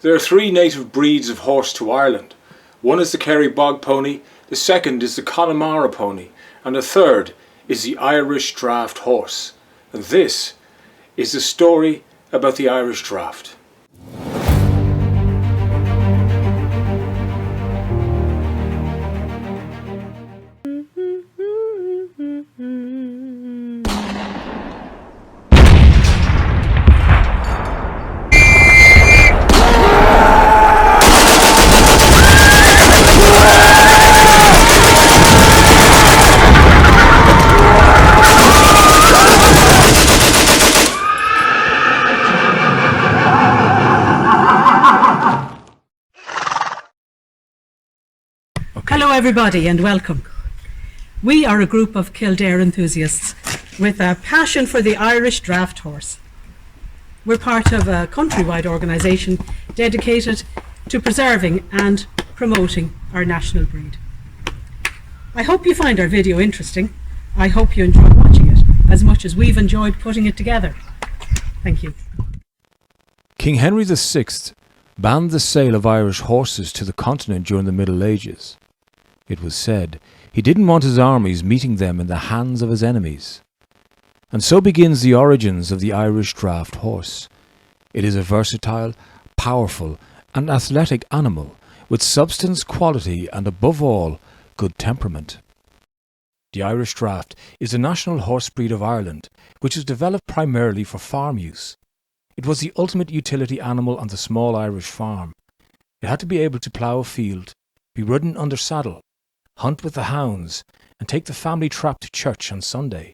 There are three native breeds of horse to Ireland. One is the Kerry Bog pony, the second is the Connemara pony, and the third is the Irish Draught horse. And this is the story about the Irish Draught. Hello everybody and welcome. We are a group of Kildare enthusiasts with a passion for the Irish Draught horse. We're part of a countrywide organisation dedicated to preserving and promoting our national breed. I hope you find our video interesting. I hope you enjoy watching it as much as we've enjoyed putting it together. Thank you. King Henry VI banned the sale of Irish horses to the continent during the Middle Ages. It was said he didn't want his armies meeting them in the hands of his enemies. And so begins the origins of the Irish Draught horse. It is a versatile, powerful and athletic animal with substance, quality and above all, good temperament. The Irish Draught is the national horse breed of Ireland, which is developed primarily for farm use. It was the ultimate utility animal on the small Irish farm. It had to be able to plough a field, be ridden under saddle, hunt with the hounds, and take the family trap to church on Sunday.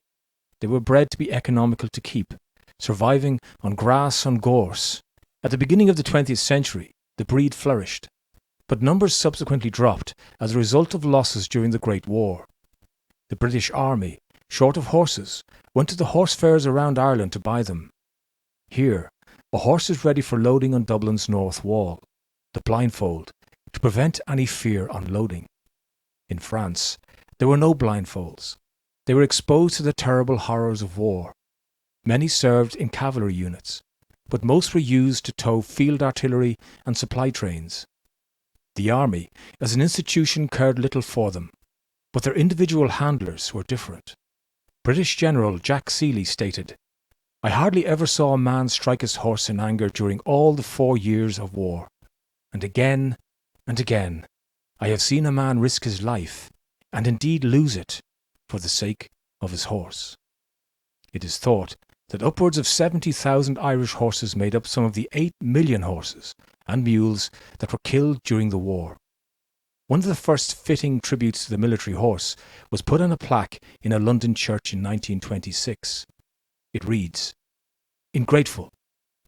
They were bred to be economical to keep, surviving on grass and gorse. At the beginning of the 20th century, the breed flourished, but numbers subsequently dropped as a result of losses during the Great War. The British Army, short of horses, went to the horse fairs around Ireland to buy them. Here, a horse is ready for loading on Dublin's north wall, the blindfold, to prevent any fear on loading. In France, there were no blindfolds. They were exposed to the terrible horrors of war. Many served in cavalry units, but most were used to tow field artillery and supply trains. The army, as an institution, cared little for them, but their individual handlers were different. British General Jack Seeley stated, "I hardly ever saw a man strike his horse in anger during all the 4 years of war. And again, I have seen a man risk his life, and indeed lose it, for the sake of his horse." It is thought that upwards of 70,000 Irish horses made up some of the 8 million horses and mules that were killed during the war. One of the first fitting tributes to the military horse was put on a plaque in a London church in 1926. It reads, "In grateful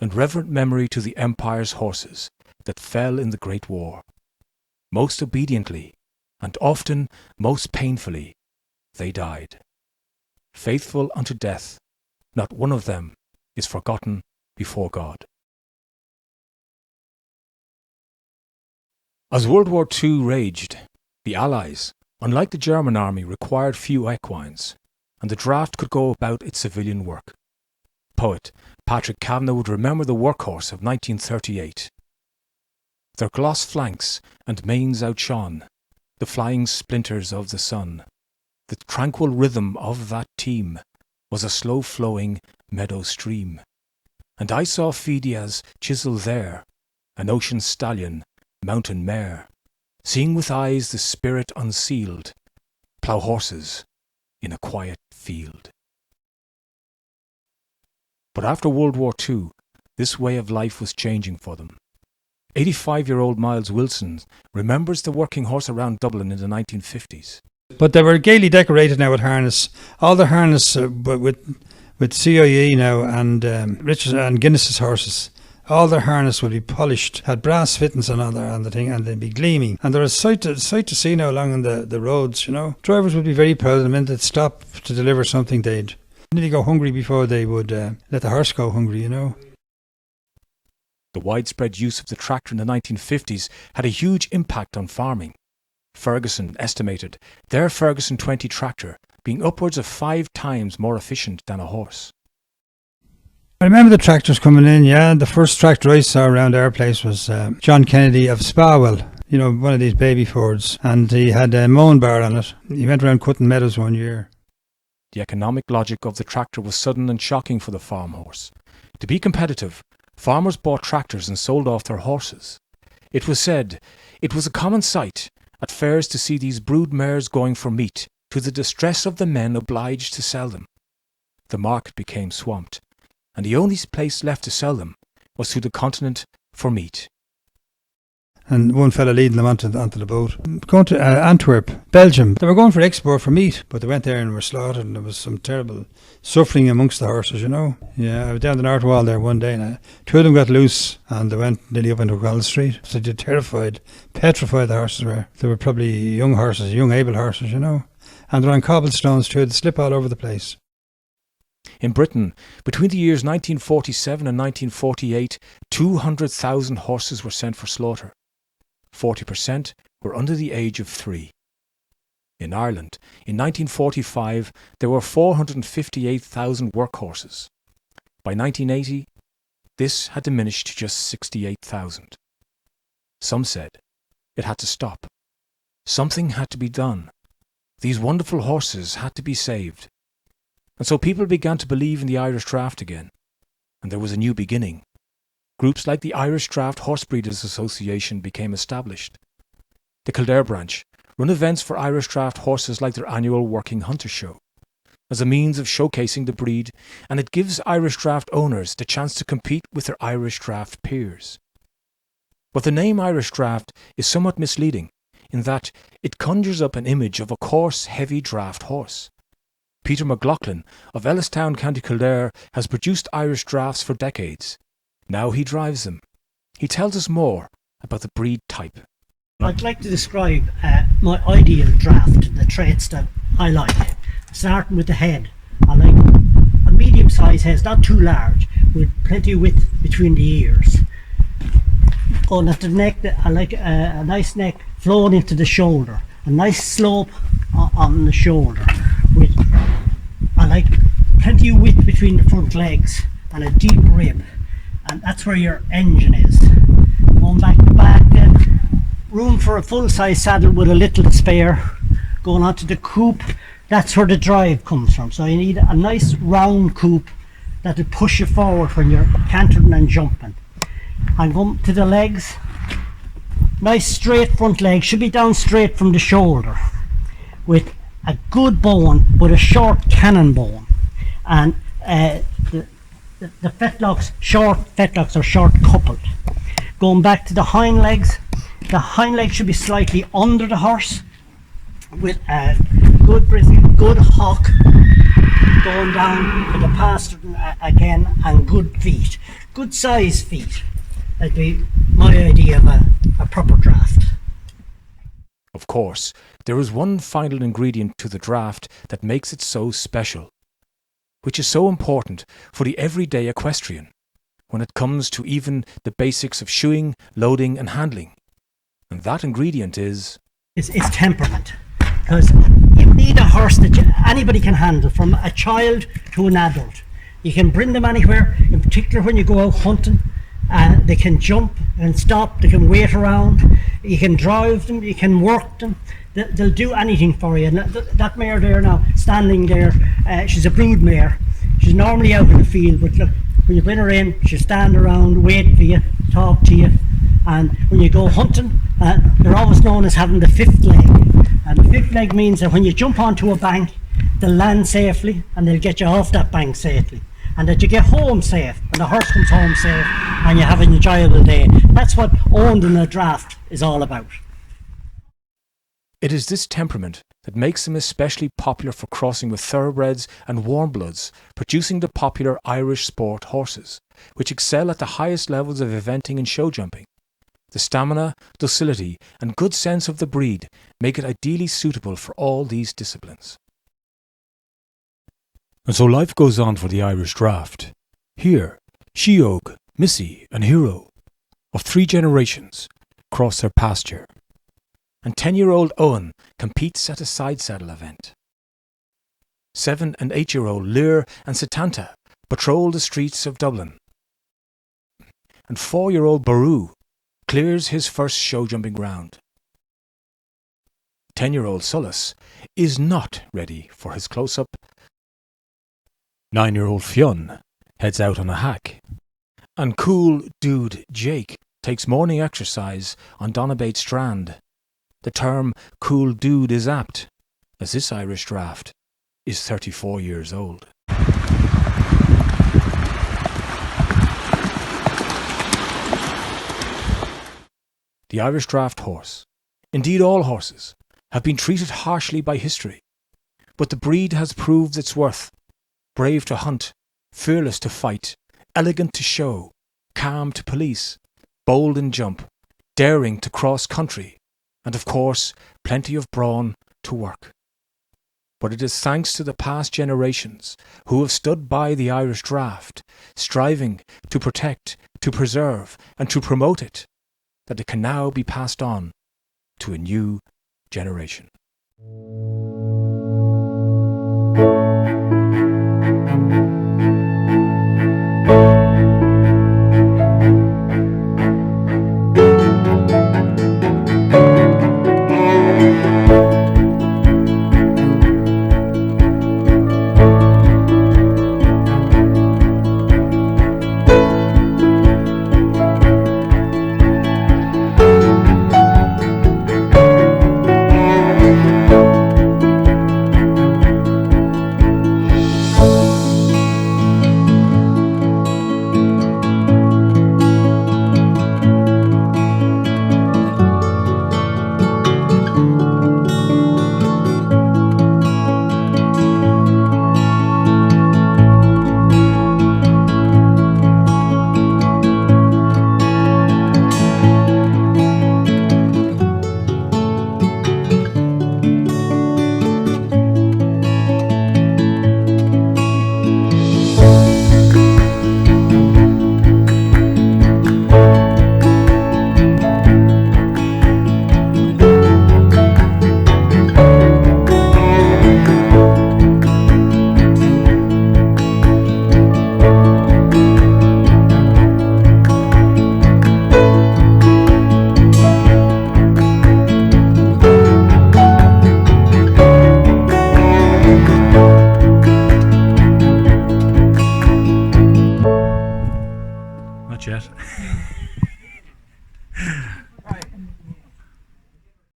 and reverent memory to the Empire's horses that fell in the Great War. Most obediently, and often most painfully, they died. Faithful unto death, not one of them is forgotten before God." As World War II raged, the Allies, unlike the German army, required few equines, and the Draught could go about its civilian work. Poet Patrick Kavanagh would remember the workhorse of 1938. Their gloss flanks and manes outshone the flying splinters of the sun. The tranquil rhythm of that team was a slow-flowing meadow stream. And I saw Fidia's chisel there, an ocean stallion, mountain mare, seeing with eyes the spirit unsealed, plough horses in a quiet field. But after World War II, this way of life was changing for them. 85-year-old Myles Wilson remembers the working horse around Dublin in the 1950s. But they were gaily decorated now with harness. All the harness with CIE now and Richards and Guinness's horses. All their harness would be polished, had brass fittings on the thing, and they'd be gleaming. And there was sight to see now along on the roads, you know. Drivers would be very proud of them, and they'd stop to deliver something. They'd nearly go hungry before they would let the horse go hungry, you know. The widespread use of the tractor in the 1950s had a huge impact on farming. Ferguson estimated their Ferguson 20 tractor being upwards of 5 times more efficient than a horse. I remember the tractors coming in, yeah. The first tractor I saw around our place was John Kennedy of Spawell, you know, one of these baby Fords, and he had a mowing bar on it. He went around cutting meadows one year. The economic logic of the tractor was sudden and shocking for the farm horse. To be competitive, farmers bought tractors and sold off their horses. It was said it was a common sight at fairs to see these brood mares going for meat, to the distress of the men obliged to sell them. The market became swamped, and the only place left to sell them was to the continent for meat. And one fella leading them onto the boat. Going to Antwerp, Belgium. They were going for export for meat, but they went there and were slaughtered, and there was some terrible suffering amongst the horses, you know. Yeah, I was down the North Wall there one day, and two of them got loose, and they went nearly up into Collins Street. So they were terrified, petrified the horses were. They were probably young horses, young able horses, you know. And they're on cobblestones too, they slip all over the place. In Britain, between the years 1947 and 1948, 200,000 horses were sent for slaughter. 40% were under the age of 3. In Ireland, in 1945, there were 458,000 workhorses. By 1980, this had diminished to just 68,000. Some said it had to stop. Something had to be done. These wonderful horses had to be saved. And so people began to believe in the Irish Draught again, and there was a new beginning. Groups like the Irish Draught Horse Breeders Association became established. The Kildare Branch run events for Irish Draught horses like their annual Working Hunter Show, as a means of showcasing the breed, and it gives Irish Draught owners the chance to compete with their Irish Draught peers. But the name Irish Draught is somewhat misleading, in that it conjures up an image of a coarse, heavy draught horse. Peter McLaughlin of Ellistown, County Kildare, has produced Irish Draughts for decades. Now he drives them. He tells us more about the breed type. I'd like to describe my ideal draft, the traits that I like. Starting with the head. I like a medium sized head, not too large, with plenty of width between the ears. Going at the neck, I like a nice neck flowing into the shoulder, a nice slope on the shoulder. I like plenty of width between the front legs and a deep rib. And that's where your engine is. Going back to back, room for a full-size saddle with a little spare. Going on to the coupe, that's where the drive comes from. So you need a nice round coupe that'll push you forward when you're cantering and jumping. And going to the legs, nice straight front leg, should be down straight from the shoulder, with a good bone, but a short cannon bone. And the fetlocks, short fetlocks are short coupled. Going back to the hind legs should be slightly under the horse, with a good bristle, good hock going down to the pastern again, and good feet, good size feet. That'd be my idea of a proper draft. Of course, there is one final ingredient to the draft that makes it so special, which is so important for the everyday equestrian when it comes to even the basics of shoeing, loading and handling. And that ingredient is temperament. Because you need a horse that anybody can handle, from a child to an adult. You can bring them anywhere, in particular when you go out hunting. They can jump and stop, they can wait around, you can drive them, you can work them. They'll do anything for you. And that mare there now, standing there, she's a brood mare. She's normally out in the field, but look, when you bring her in, she'll stand around, wait for you, talk to you. And when you go hunting, they're always known as having the fifth leg. And the fifth leg means that when you jump onto a bank, they'll land safely and they'll get you off that bank safely. And that you get home safe, and the horse comes home safe, and you have an enjoyable day. That's what owned in a draft is all about. It is this temperament that makes them especially popular for crossing with thoroughbreds and warm bloods, producing the popular Irish sport horses, which excel at the highest levels of eventing and show jumping. The stamina, docility and good sense of the breed make it ideally suitable for all these disciplines. And so life goes on for the Irish Draught. Here, Sheog, Missy and Hero, of 3 generations, cross their pasture. And 10-year-old Owen competes at a side saddle event. 7 and 8-year-old Lear and Setanta patrol the streets of Dublin. And 4-year-old Baru clears his first show jumping round. 10-year-old Sullis is not ready for his close-up. 9-year-old Fionn heads out on a hack. And cool dude Jake takes morning exercise on Donabate Strand. The term cool dude is apt, as this Irish draft is 34 years old. The Irish draft horse, indeed all horses, have been treated harshly by history, but the breed has proved its worth. Brave to hunt, fearless to fight, elegant to show, calm to police, bold in jump, daring to cross country, and of course, plenty of brawn to work. But it is thanks to the past generations who have stood by the Irish draft, striving to protect, to preserve, and to promote it, that it can now be passed on to a new generation.